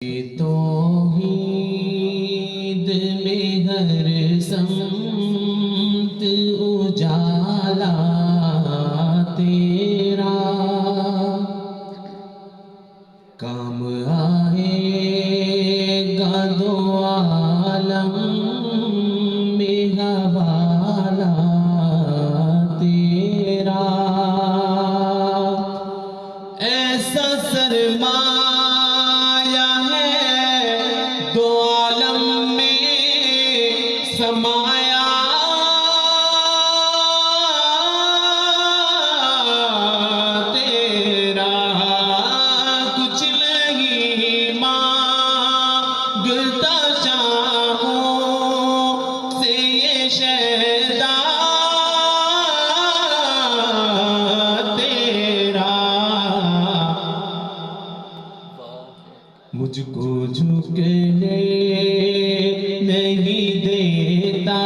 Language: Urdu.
توحید میں ہر سمت اجالا تیرا کام آئے گا دو عالم میں حوالہ تیرا ایسا سرمایہ ہے دو عالم میں سمایا تیرا کچھ نہیں مانگتا شاہوں سے یہ شہدا مجھ کو جھکنے نہیں دیتا